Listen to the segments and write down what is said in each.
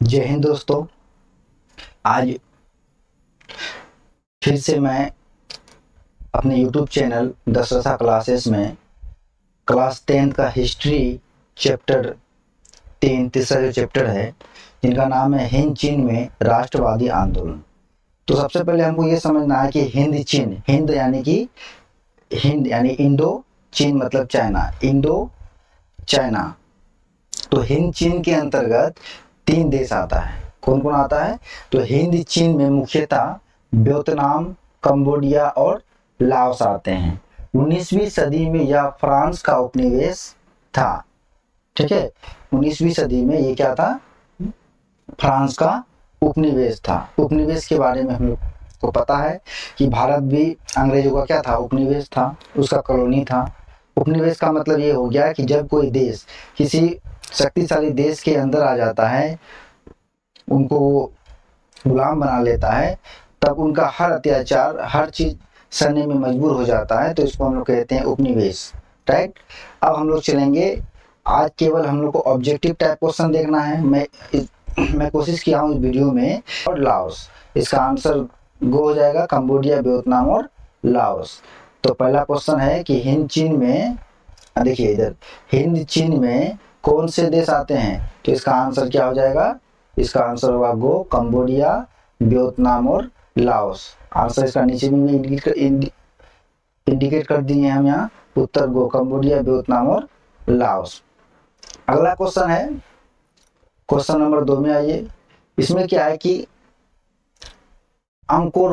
जय हिंद दोस्तों। आज फिर से मैं अपने YouTube चैनल दशरथा क्लासेस में क्लास 10 का हिस्ट्री चैप्टर 3 तीसरा जो चैप्टर है, जिनका नाम है हिंद चीन में राष्ट्रवादी आंदोलन। तो सबसे पहले हमको ये समझना है कि हिंद चीन, हिंद यानी इंडो, चीन मतलब चाइना, इंडो चाइना। तो हिंद चीन के अंतर्गत 3 देश आता है। कौन कौन आता है? तो हिंद चीन में मुख्यतः वियतनाम, कंबोडिया और लाओस आते हैं। 19वीं सदी में यह फ्रांस का उपनिवेश था। ठीक है, 19वीं सदी में ये क्या था? फ्रांस का उपनिवेश था। उपनिवेश के बारे में हम लोग को पता है कि भारत भी अंग्रेजों का क्या था? उपनिवेश था, उसका कॉलोनी था। उपनिवेश का मतलब ये हो गया कि जब कोई देश किसी शक्तिशाली देश के अंदर आ जाता है, उनको गुलाम बना लेता है, तब उनका हर अत्याचार, हर चीज सहने में मजबूर हो जाता है, तो इसको हम लोग कहते हैं उपनिवेश। राइट। अब हम लोग चलेंगे, आज केवल हम लोग को ऑब्जेक्टिव टाइप क्वेश्चन देखना है। मैं कोशिश किया हूँ इस वीडियो में। और लाओस, इसका आंसर गो हो जाएगा, कंबोडिया, वियतनाम और लाओस। तो पहला क्वेश्चन है कि हिंद चीन में, देखिए इधर, हिंद चीन में कौन से देश आते हैं? तो इसका आंसर क्या हो जाएगा? इसका आंसर होगा गो, कंबोडिया, वियतनाम और लाओस। आंसर इसका नीचे में इंडिकेट कर दिए हम यहाँ। उत्तर गो, कंबोडिया, वियतनाम और लाओस। अगला क्वेश्चन है, क्वेश्चन नंबर 2 में आइए। इसमें क्या है कि अंकोर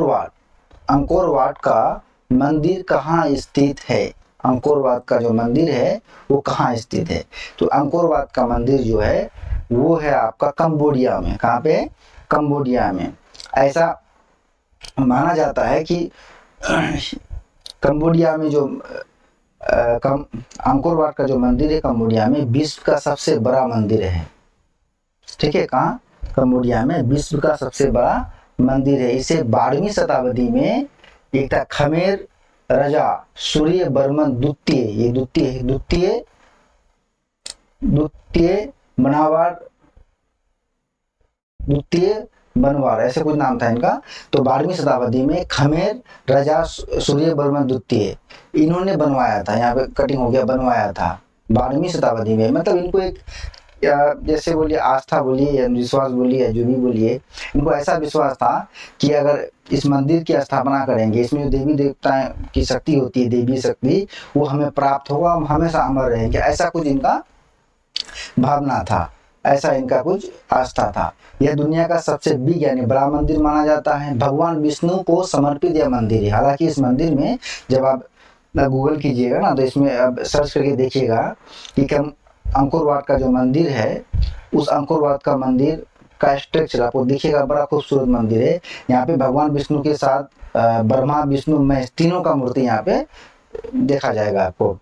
वाट का मंदिर कहाँ स्थित है? अंकोर वाट का जो मंदिर है वो कहाँ स्थित है? तो अंकोर वाट का मंदिर जो है वो है आपका कंबोडिया में। कहाँ पे? कंबोडिया में। ऐसा माना जाता है कि कंबोडिया में जो अंकोर वाट का जो मंदिर है कंबोडिया में, विश्व का सबसे बड़ा मंदिर है। ठीक है, कहाँ? कंबोडिया में विश्व का सबसे बड़ा मंदिर है। इसे 12वीं शताब्दी में एक था खमेर राजा सूर्य बर्मन द्वितीय, ये द्वितीय बनवार, ऐसे कुछ नाम था इनका। तो 12वीं शताब्दी में खमेर राजा सूर्य बर्मन द्वितीय, इन्होंने बनवाया था। यहाँ पे कटिंग हो गया, बनवाया था 12वीं शताब्दी में। मतलब इनको एक, जैसे बोलिए आस्था बोलिए या विश्वास बोलिए या जो भी बोलिए, इनको ऐसा विश्वास था कि अगर इस मंदिर की स्थापना करेंगे, इसमें जो देवी देवता की शक्ति होती है, देवी शक्ति, वो हमें प्राप्त होगा, हम हमेशा अमर रहेंगे। ऐसा कुछ इनका भावना था, ऐसा इनका कुछ आस्था था। यह दुनिया का सबसे बिग यानी बड़ा मंदिर माना जाता है। भगवान विष्णु को समर्पित यह मंदिर है। हालांकि इस मंदिर में जब आप गूगल कीजिएगा ना, तो इसमें अब सर्च करके देखिएगा कि अंकोर वाट का जो मंदिर है, उस अंकोर वाट का मंदिर का स्ट्रक्चर आपको दिखेगा, बड़ा खूबसूरत मंदिर है। यहाँ पे भगवान विष्णु के साथ ब्रह्मा, विष्णु, महेश, तीनों का मूर्ति यहाँ पे देखा जाएगा आपको।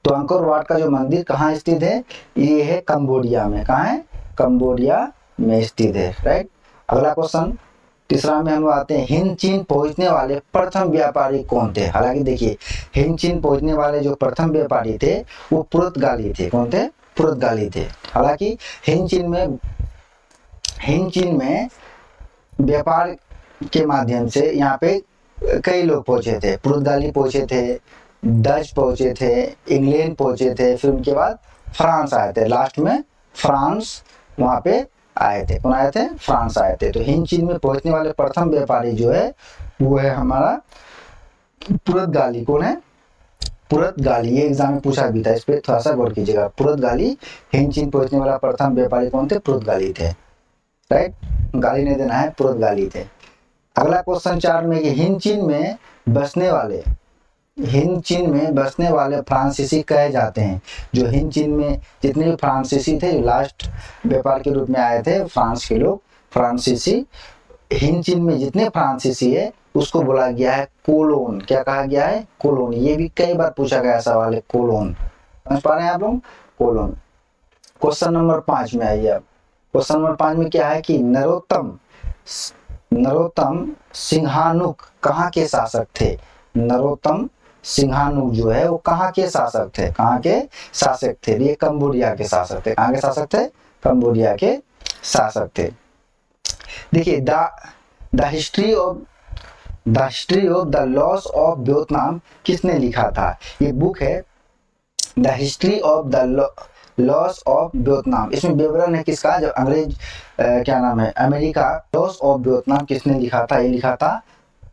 तो अंकोर वाट का जो मंदिर कहाँ स्थित है? ये है कंबोडिया में। कहाँ है? कंबोडिया में स्थित है। राइट। अगला क्वेश्चन, तीसरा में हम आते हैं, हिंद चीन पहुंचने वाले प्रथम व्यापारी कौन थे? हालांकि देखिए, हिंद चीन पहुंचने वाले जो प्रथम व्यापारी थे वो पुर्तगाली थे। कौन थे? पुर्तगाली थे। हालांकि हिंद चीन में व्यापार के माध्यम से यहाँ पे कई लोग पहुंचे थे। पुर्तगाली पहुंचे थे, डच पहुंचे थे, इंग्लैंड पहुंचे थे, फिर उनके बाद फ्रांस आए थे। लास्ट में फ्रांस वहां पे आए थे। कौन आए थे? फ्रांस आए थे। तो हिंद चीन में पहुंचने वाले प्रथम व्यापारी जो है वो है हमारा पुर्तगाली। कौन है? पुर्तगाली। ये एग्जाम में पूछा भी था, इस पे थोड़ा सा गौर कीजिएगा। पुर्तगाली, हिंद चीन पहुंचने वाला प्रथम व्यापारी कौन थे? पुर्तगाली थे। राइट, गाली नहीं देना है, पुर्तगाली थे। अगला क्वेश्चन 4 में कि हिंद चीन में बसने वाले फ्रांसीसी कहे जाते हैं। जो हिंद चीन में जितने भी फ्रांसीसी थे, जो लास्ट व्यापार के रूप में आए थे फ्रांस के लोग, फ्रांसीसी, हिंद चीन में जितने फ्रांसीसी है उसको बोला गया है कोलोन। क्या कहा गया है? कोलोन। ये भी कई बार पूछा गया सवाल है, कोलोन। समझ पा रहे हैं आप लोग? कोलोन। क्वेश्चन नंबर 5 में आइए आप। क्वेश्चन नंबर 5 में क्या है कि नरोत्तम सिंहानुक कहाँ के शासक थे? नरोत्तम सिंहानुक जो है वो कहाँ के शासक थे? कहाँ के शासक थे? ये कंबोडिया के शासक थे। कहाँ के शासक थे? कंबोडिया के शासक थे। देखिए the history of the loss of Vietnam किसने लिखा था? ये बुक है the history of the loss of Vietnam. इसमें विवरण है किसका? जब अंग्रेज क्या नाम है, अमेरिका, लॉस ऑफ वियतनाम किसने लिखा था? ये लिखा था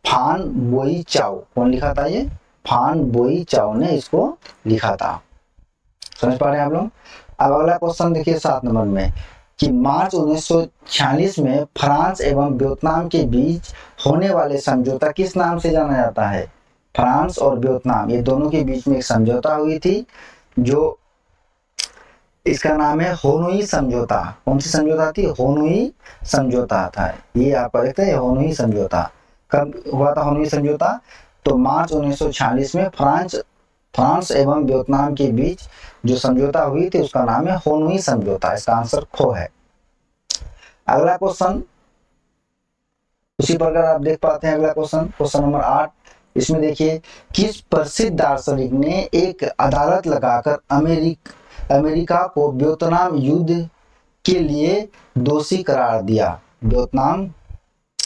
फान बोई चाओ। कौन लिखा था? ये फान बोई चाओ ने इसको लिखा था। समझ पा रहे हैं आप लोग? अब अगला क्वेश्चन देखिए 7 नंबर में कि मार्च 1946 में फ्रांस एवं वियतनाम के बीच होने वाले समझौता किस नाम से जाना जाता है? फ्रांस और वियतनाम ये दोनों के बीच में एक समझौता हुई थी, जो इसका नाम है होनोई समझौता। कौन सी समझौता थी? होनोई समझौता था। ये आप देखते हैं होनोई समझौता कब हुआ था? होनोई समझौता तो मार्च 1946 में फ्रांस एवं वियतनाम के बीच जो समझौता हुई थी उसका नाम है होनोई समझौता। इसका आंसर खो है। अगला क्वेश्चन उसी प्रकार आप देख पाते हैं। अगला क्वेश्चन नंबर 8, इसमें देखिए किस प्रसिद्ध दार्शनिक ने एक अदालत लगाकर अमेरिका को वियतनाम युद्ध के लिए दोषी करार दिया? वियतनाम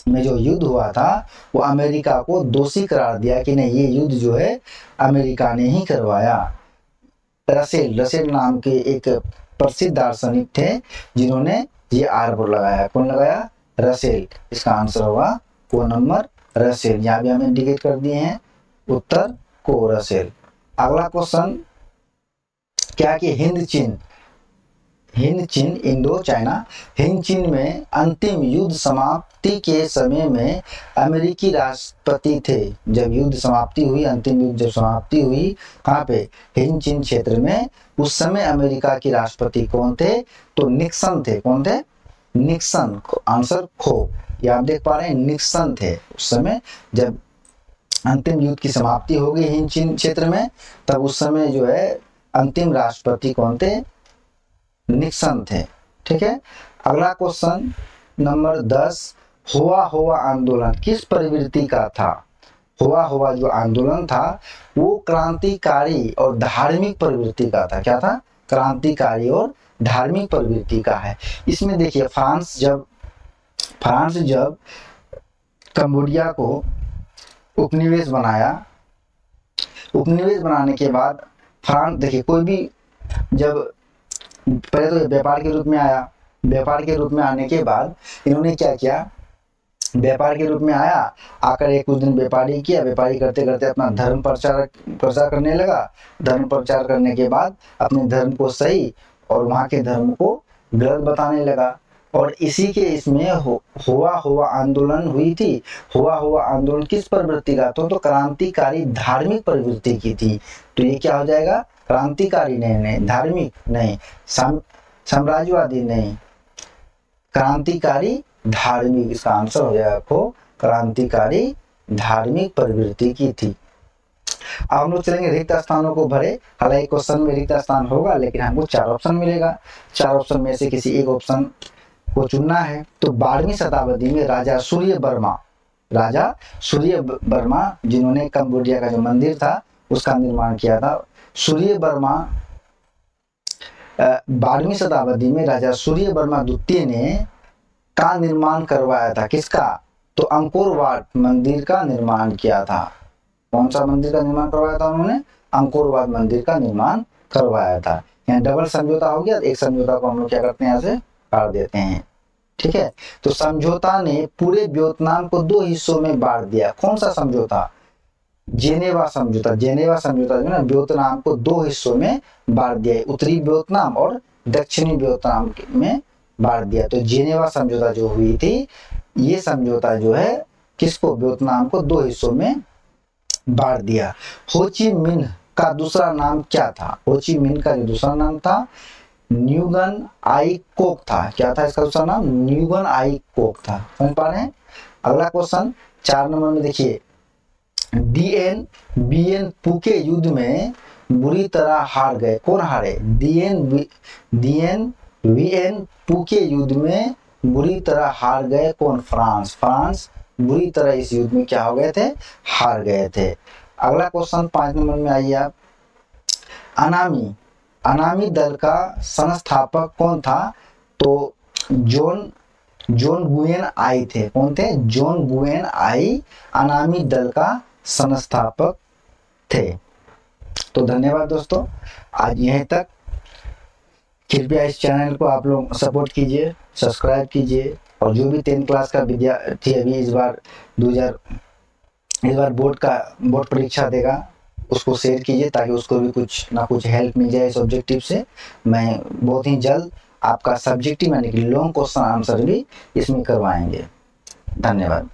में जो युद्ध हुआ था वो अमेरिका को दोषी करार दिया कि नहीं, ये युद्ध जो है अमेरिका ने ही करवाया। रसेल नाम के एक प्रसिद्ध दार्शनिक थे जिन्होंने ये आरोप लगाया। कौन लगाया? रसेल। इसका आंसर होगा को नंबर रसेल। यहाँ भी हम इंडिकेट कर दिए हैं उत्तर को रसेल। अगला क्वेश्चन क्या कि हिंद चीन इंडो चाइना, हिंद चीन में अंतिम युद्ध समाप्ति के समय में अमेरिकी राष्ट्रपति थे। जब युद्ध समाप्ति हुई, अंतिम युद्ध जब समाप्ति हुई, कहाँ पे? हिंद चीन क्षेत्र में। उस समय अमेरिका के राष्ट्रपति कौन थे? तो निक्सन थे। कौन थे? निक्सन। आंसर खो। ये आप देख पा रहे हैं निक्सन थे उस समय जब अंतिम युद्ध की समाप्ति हो गई हिंद चीन क्षेत्र में, तब उस समय जो है अंतिम राष्ट्रपति कौन थे? निक्सन थे। ठीक है। अगला क्वेश्चन नंबर 10, हुआ आंदोलन किस प्रवृत्ति का था? हुआ जो आंदोलन था वो क्रांतिकारी और धार्मिक प्रवृत्ति का था। क्या था? क्रांतिकारी और धार्मिक प्रवृत्ति का है। इसमें देखिए फ्रांस जब कंबोडिया को उपनिवेश बनाने के बाद फ्रांस, देखिए कोई भी जब पहले तो व्यापार के रूप में आया, व्यापार के रूप में आने के बाद इन्होंने क्या किया? व्यापार के रूप में आया, आकर एक कुछ दिन व्यापारी किया, व्यापारी करते करते अपना धर्म प्रचार करने लगा। धर्म प्रचार करने के बाद अपने धर्म को सही और वहाँ के धर्म को गलत बताने लगा। और इसी के इसमें हुआ आंदोलन हुई थी। हुआ आंदोलन किस प्रवृत्ति का? तो क्रांतिकारी धार्मिक प्रवृत्ति की थी। तो ये क्या हो जाएगा? क्रांतिकारी नहीं, धार्मिक नहीं, साम्राज्यवादी नहीं, क्रांतिकारी धार्मिक। इसका आंसर हो जाएगा आपको क्रांतिकारी धार्मिक प्रवृत्ति की थी। अब हम लोग चलेंगे रिक्त स्थानों को भरे। हालांकि क्वेश्चन में रिक्त स्थान होगा लेकिन हमको 4 ऑप्शन मिलेगा। 4 ऑप्शन में से किसी एक ऑप्शन को चुनना है। तो 12वीं शताब्दी में राजा सूर्य वर्मा जिन्होंने कंबोडिया का जो मंदिर था उसका निर्माण किया था। सूर्य वर्मा 12वीं शताब्दी में राजा सूर्य वर्मा द्वितीय ने का निर्माण करवाया था। किसका? तो अंकोर वाट मंदिर का निर्माण किया था। कौन सा मंदिर का निर्माण करवाया था उन्होंने? अंकोर वाट मंदिर का निर्माण करवाया था। यहाँ डबल समझौता हो गया। एक समझौता को हम लोग क्या करते हैं, यहाँ से काट देते हैं। ठीक है। तो समझौता ने पूरे वियतनाम को 2 हिस्सों में बांट दिया। कौन सा समझौता? जेनेवा समझौता जो है वियतनाम को 2 हिस्सों में बांट दिया, उत्तरी वियतनाम और दक्षिणी वियतनाम में बांट दिया। तो जेनेवा समझौता जो हुई थी, ये समझौता जो है किसको? वियतनाम को 2 हिस्सों में बांट दिया। हो ची मिन्ह का दूसरा नाम क्या था? हो ची मिन्ह का जो दूसरा नाम था न्यूगन आई कोक था। क्या था इसका दूसरा नाम? न्यूगन आई कोक था। समझ पा रहे हैं? अगला क्वेश्चन 4 नंबर में देखिए डीएन बीएन पू के युद्ध में बुरी तरह हार गए। कौन हारे? डीएन वीएन पू के युद्ध में बुरी तरह हार गए। कौन? फ्रांस बुरी तरह इस युद्ध में क्या हो गए थे? हार गए थे। अगला क्वेश्चन 5 नंबर में आइए आप। अनामी दल का संस्थापक कौन था? तो जॉन जॉन गुयेन आई थे। कौन थे? जॉन गुयेन आई अनामी दल का संस्थापक थे। तो धन्यवाद दोस्तों, आज यहीं तक। कृपया इस चैनल को आप लोग सपोर्ट कीजिए, सब्सक्राइब कीजिए, और जो भी 10th क्लास का विद्यार्थी अभी इस बार बोर्ड परीक्षा देगा उसको शेयर कीजिए, ताकि उसको भी कुछ ना कुछ हेल्प मिल जाए इस ऑब्जेक्टिव से। मैं बहुत ही जल्द आपका सब्जेक्टिव यानी कि लॉन्ग क्वेश्चन आंसर भी इसमें करवाएंगे। धन्यवाद।